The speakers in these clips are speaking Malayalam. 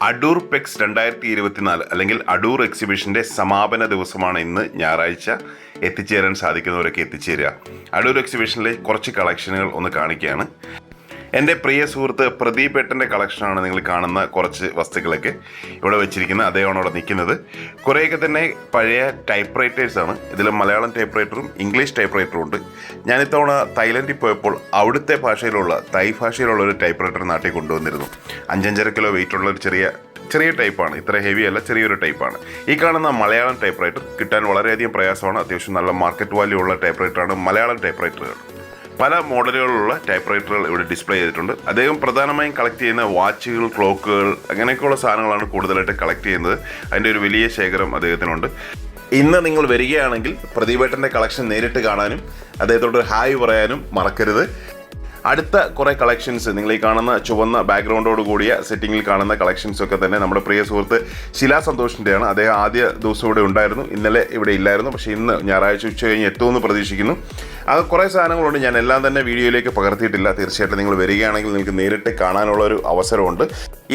അടൂർ പെക്സ് 2024 അല്ലെങ്കിൽ അടൂർ എക്സിബിഷൻ്റെ സമാപന ദിവസമാണ് ഇന്ന് ഞായറാഴ്ച. എത്തിച്ചേരാൻ സാധിക്കുന്നവരൊക്കെ എത്തിച്ചേരുക. അടൂർ എക്സിബിഷനിലെ കുറച്ച് കളക്ഷനുകൾ ഒന്ന് കാണിക്കുകയാണ്. എൻ്റെ പ്രിയ സുഹൃത്ത് പ്രദീപ് ഏട്ടൻ്റെ കളക്ഷനാണ് നിങ്ങൾ കാണുന്ന കുറച്ച് വസ്തുക്കളൊക്കെ ഇവിടെ വെച്ചിരിക്കുന്നത്. അദ്ദേഹമാണ് ഇവിടെ നിൽക്കുന്നത്. കുറേയൊക്കെ തന്നെ പഴയ ടൈപ്പ് റൈറ്റേഴ്സാണ്. ഇതിൽ മലയാളം ടൈപ്പ് റൈറ്ററും ഇംഗ്ലീഷ് ടൈപ്പ് റൈറ്ററും ഉണ്ട്. ഞാനിത്തവണ തായ്ലൻഡിൽ പോയപ്പോൾ അവിടുത്തെ ഭാഷയിലുള്ള ഭാഷയിലുള്ള ഒരു ടൈപ്പ് റൈറ്റർ നാട്ടിൽ കൊണ്ടുവന്നിരുന്നു. 5.5 കിലോ വെയിറ്റുള്ള ഒരു ചെറിയ ടൈപ്പാണ്. ഇത്ര ഹെവി അല്ല, ചെറിയൊരു ടൈപ്പാണ്. ഈ കാണുന്ന മലയാളം ടൈപ്പ് റൈറ്റർ കിട്ടാൻ വളരെയധികം പ്രയാസമാണ്. അത്യാവശ്യം നല്ല മാർക്കറ്റ് വാല്യൂ ഉള്ള ടൈപ്പ് റൈറ്ററാണ് മലയാളം ടൈപ്പ് റൈറ്ററുകൾ. പല മോഡലുകളുള്ള ടൈപ്പ് റൈറ്ററുകൾ ഇവിടെ ഡിസ്പ്ലേ ചെയ്തിട്ടുണ്ട്. അദ്ദേഹം പ്രധാനമായും കളക്ട് ചെയ്യുന്ന വാച്ചുകൾ, ക്ലോക്കുകൾ, അങ്ങനെയൊക്കെയുള്ള സാധനങ്ങളാണ് കൂടുതലായിട്ട് കളക്ട് ചെയ്യുന്നത്. അതിൻ്റെ ഒരു വലിയ ശേഖരം അദ്ദേഹത്തിനുണ്ട്. ഇന്ന് നിങ്ങൾ വരികയാണെങ്കിൽ പ്രദീപേട്ടൻ്റെ കളക്ഷൻ നേരിട്ട് കാണാനും അദ്ദേഹത്തോട് ഹായ് പറയാനും മറക്കരുത്. അടുത്ത കുറേ കളക്ഷൻസ് നിങ്ങൾ ഈ കാണുന്ന ചുവന്ന ബാക്ക്ഗ്രൗണ്ടോട് കൂടിയ സെറ്റിങ്ങിൽ കാണുന്ന കളക്ഷൻസൊക്കെ തന്നെ നമ്മുടെ പ്രിയ സുഹൃത്ത് ശിലാ സന്തോഷിൻ്റെയാണ്. അദ്ദേഹം ആദ്യ ദിവസം ഇവിടെ ഉണ്ടായിരുന്നു, ഇന്നലെ ഇവിടെ ഇല്ലായിരുന്നു. പക്ഷേ ഇന്ന് ഞായറാഴ്ച ഉച്ച കഴിഞ്ഞ് എത്തുമെന്ന് പ്രതീക്ഷിക്കുന്നു. അത് കുറേ സാധനങ്ങളുണ്ട്, ഞാൻ എല്ലാം തന്നെ വീഡിയോയിലേക്ക് പകർത്തിയിട്ടില്ല. തീർച്ചയായിട്ടും നിങ്ങൾ വരികയാണെങ്കിൽ നിങ്ങൾക്ക് നേരിട്ട് കാണാനുള്ള ഒരു അവസരമുണ്ട്.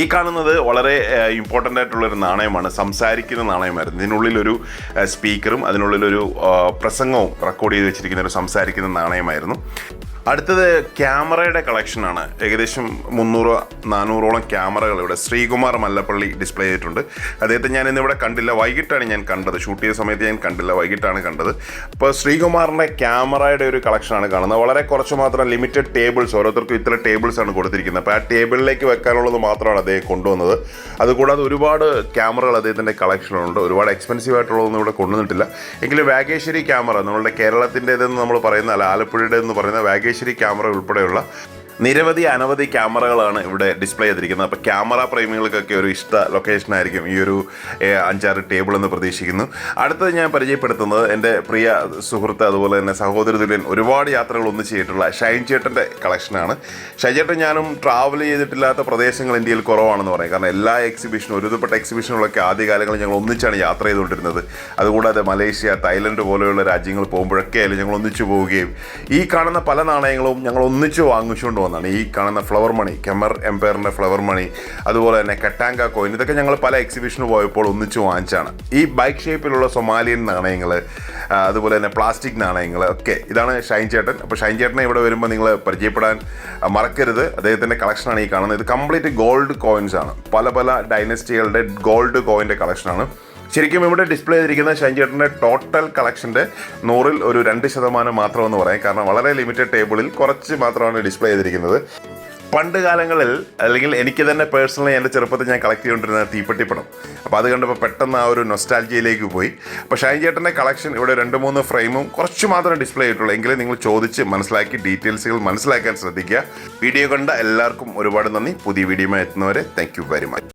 ഈ കാണുന്നത് വളരെ ഇമ്പോർട്ടൻ്റ് ആയിട്ടുള്ളൊരു നാണയമാണ്, സംസാരിക്കുന്ന നാണയമായിരുന്നു. ഇതിനുള്ളിലൊരു സ്പീക്കറും അതിനുള്ളിലൊരു പ്രസംഗവും റെക്കോർഡ് ചെയ്ത് വെച്ചിരിക്കുന്ന ഒരു സംസാരിക്കുന്ന നാണയമായിരുന്നു. അടുത്തത് ക്യാമറയുടെ കളക്ഷനാണ്. ഏകദേശം 300-400ഓളം ക്യാമറകൾ ഇവിടെ ശ്രീകുമാർ മല്ലപ്പള്ളി ഡിസ്പ്ലേ ചെയ്തിട്ടുണ്ട്. അദ്ദേഹത്തെ ഞാൻ ഇന്നിവിടെ കണ്ടില്ല, വൈകിട്ടാണ് ഞാൻ കണ്ടത്. ഷൂട്ട് ചെയ്ത സമയത്ത് ഞാൻ കണ്ടില്ല, വൈകിട്ടാണ് കണ്ടത്. അപ്പോൾ ശ്രീകുമാറിൻ്റെ ക്യാമറയുടെ ഒരു കളക്ഷനാണ് കാണുന്നത്. വളരെ കുറച്ച് മാത്രം ലിമിറ്റഡ് ടേബിൾസ്, ഓരോരുത്തർക്കും ഇത്ര ടേബിൾസാണ് കൊടുത്തിരിക്കുന്നത്. അപ്പോൾ ആ ടേബിളിലേക്ക് വെക്കാനുള്ളത് മാത്രമാണ് അദ്ദേഹം കൊണ്ടുവന്നത്. അതുകൂടാതെ ഒരുപാട് ക്യാമറകൾ അദ്ദേഹത്തിൻ്റെ കളക്ഷനുണ്ട്. ഒരുപാട് എക്സ്പെൻസീവ് ആയിട്ടുള്ളതൊന്നും ഇവിടെ കൊണ്ടുവന്നിട്ടില്ല. എങ്കിലും വാഗേശ്വരി ക്യാമറ, നമ്മളുടെ കേരളത്തിൻ്റേതെന്ന് നമ്മൾ പറയുന്ന, അല്ല ആലപ്പുഴയുടേതെന്ന് പറയുന്ന വാഗേശ്വരി ക്യാമറ ഉൾപ്പെടെയുള്ള അനവധി ക്യാമറകളാണ് ഇവിടെ ഡിസ്പ്ലേ ചെയ്തിരിക്കുന്നത്. അപ്പോൾ ക്യാമറ പ്രേമികൾക്കൊക്കെ ഒരു ഇഷ്ട ലൊക്കേഷനായിരിക്കും ഈ ഒരു 5-6 ടേബിൾ എന്ന് പ്രതീക്ഷിക്കുന്നു. അടുത്തത് ഞാൻ പരിചയപ്പെടുത്തുന്നത് എൻ്റെ പ്രിയ സുഹൃത്ത്, അതുപോലെ തന്നെ സഹോദരി തുല്യൻ, ഒരുപാട് യാത്രകൾ ഒന്നിച്ച് ചെയ്തിട്ടുള്ള ഷൈൻ ചേട്ടൻ്റെ കളക്ഷനാണ്. ഷൈൻ ചേട്ടൻ ഞാനും ട്രാവൽ ചെയ്തിട്ടില്ലാത്ത പ്രദേശങ്ങൾ ഇന്ത്യയിൽ കുറവാണെന്ന് പറയും. കാരണം എല്ലാ എക്സിബിഷനും, ഒരുവിധപ്പെട്ട എക്സിബിഷനുകളൊക്കെ ആദ്യകാലങ്ങളിൽ ഞങ്ങൾ ഒന്നിച്ചാണ് യാത്ര ചെയ്തുകൊണ്ടിരുന്നത്. അതുകൂടാതെ മലേഷ്യ, തായ്ലൻഡ് പോലെയുള്ള രാജ്യങ്ങൾ പോകുമ്പോഴൊക്കെ ആയാലും ഞങ്ങൾ ഒന്നിച്ചു പോവുകയും ഈ കാണുന്ന പല നാണയങ്ങളും ഞങ്ങൾ ഒന്നിച്ച് വാങ്ങിച്ചുകൊണ്ട് വന്നതാണ്. ഈ കാണുന്ന ഫ്ലവർ മണി, കെമർ എംപയറിൻ്റെ ഫ്ലവർ മണി, അതുപോലെ തന്നെ കട്ടാങ്ക കോയിൻ, ഇതൊക്കെ ഞങ്ങൾ പല എക്സിബിഷന് പോയപ്പോൾ ഒന്നിച്ച് വാങ്ങിച്ചാണ്. ഈ ബൈക്ക് ഷേപ്പിലുള്ള സൊമാലിയൻ നാണയങ്ങൾ, അതുപോലെ തന്നെ പ്ലാസ്റ്റിക് നാണയങ്ങൾ ഒക്കെ, ഇതാണ് ഷൈൻ ചേട്ടൻ. അപ്പോൾ ഷൈൻ ചേട്ടനെ ഇവിടെ വരുമ്പോൾ നിങ്ങൾ പരിചയപ്പെടാൻ മറക്കരുത്. അദ്ദേഹത്തിൻ്റെ കളക്ഷനാണ് ഈ കാണുന്നത്. ഇത് കംപ്ലീറ്റ് ഗോൾഡ് കോയിൻസ് ആണ്. പല ഡൈനസ്റ്റികളുടെ ഗോൾഡ് കോയിൻ്റെ കളക്ഷനാണ്. ശരിക്കും ഇവിടെ ഡിസ്പ്ലേ ചെയ്തിരിക്കുന്ന ഷൈൻ ചേട്ടൻ്റെ ടോട്ടൽ കളക്ഷൻ്റെ 100-ൽ ഒരു 2% മാത്രമെന്ന് പറയാം. കാരണം വളരെ ലിമിറ്റഡ് ടേബിളിൽ കുറച്ച് മാത്രമാണ് ഡിസ്പ്ലേ ചെയ്തിരിക്കുന്നത്. പണ്ട് കാലങ്ങളിൽ, അല്ലെങ്കിൽ എനിക്ക് തന്നെ പേഴ്സണലി എൻ്റെ ചെറുപ്പത്തിൽ ഞാൻ കളക്ട് ചെയ്തുകൊണ്ടിരുന്ന തീപ്പെട്ടിപ്പണം. അപ്പോൾ അത് കണ്ടപ്പോൾ പെട്ടെന്ന് ആ ഒരു നൊസ്റ്റാൾജിയയിലേക്ക് പോയി. അപ്പോൾ ഷൈൻ ചേട്ടൻ്റെ കളക്ഷൻ ഇവിടെ 2-3 ഫ്രെയിമും കുറച്ച് മാത്രം ഡിസ്പ്ലേ ചെയ്തിട്ടുള്ളൂ. എങ്കിലും നിങ്ങൾ ചോദിച്ച് മനസ്സിലാക്കി ഡീറ്റെയിൽസുകൾ മനസ്സിലാക്കാൻ ശ്രദ്ധിക്കുക. വീഡിയോ കണ്ട എല്ലാവർക്കും ഒരുപാട് നന്ദി. പുതിയ വീഡിയോയുമായി എത്തുന്നവരെ താങ്ക് യു വെരി മച്ച്.